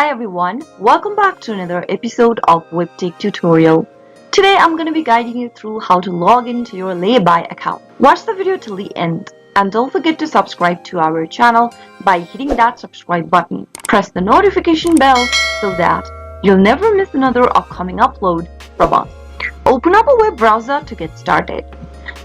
Hi everyone, welcome back to another episode of Webtech Tutorial. Today I'm going to be guiding you through how to log into your Laybuy account. Watch the video till the end and don't forget to subscribe to our channel by hitting that subscribe button. Press the notification bell so that you'll never miss another upcoming upload from us. Open up a web browser to get started.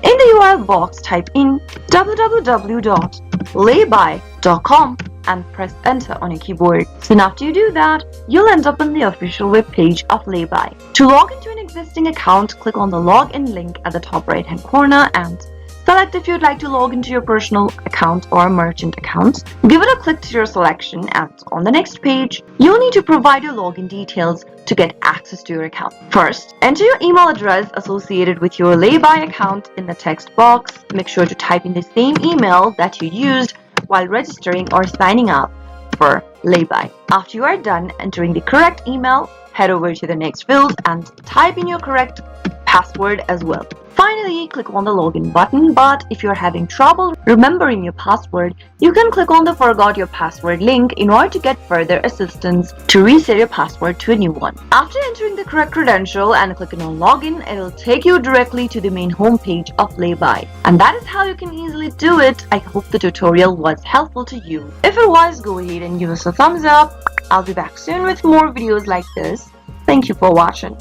In the URL box, type in www.laybuy.com and press enter on your keyboard. Soon after you do that, you'll end up on the official web page of Laybuy. To log into an existing account, click on the login link at the top right hand corner and select if you'd like to log into your personal account or merchant account. Give it a click to your selection and on the next page, you'll need to provide your login details to get access to your account. First, enter your email address associated with your Laybuy account in the text box. Make sure to type in the same email that you used while registering or signing up for Laybuy. After you are done entering the correct email, head over to the next field and type in your correct password as well. Finally, click on the login button, but if you're having trouble remembering your password, you can click on the forgot your password link in order to get further assistance to reset your password to a new one. After entering the correct credential and clicking on login, it'll take you directly to the main homepage of Laybuy. And that is how you can easily do it. I hope the tutorial was helpful to you. If it was, go ahead and give us a thumbs up. I'll be back soon with more videos like this. Thank you for watching.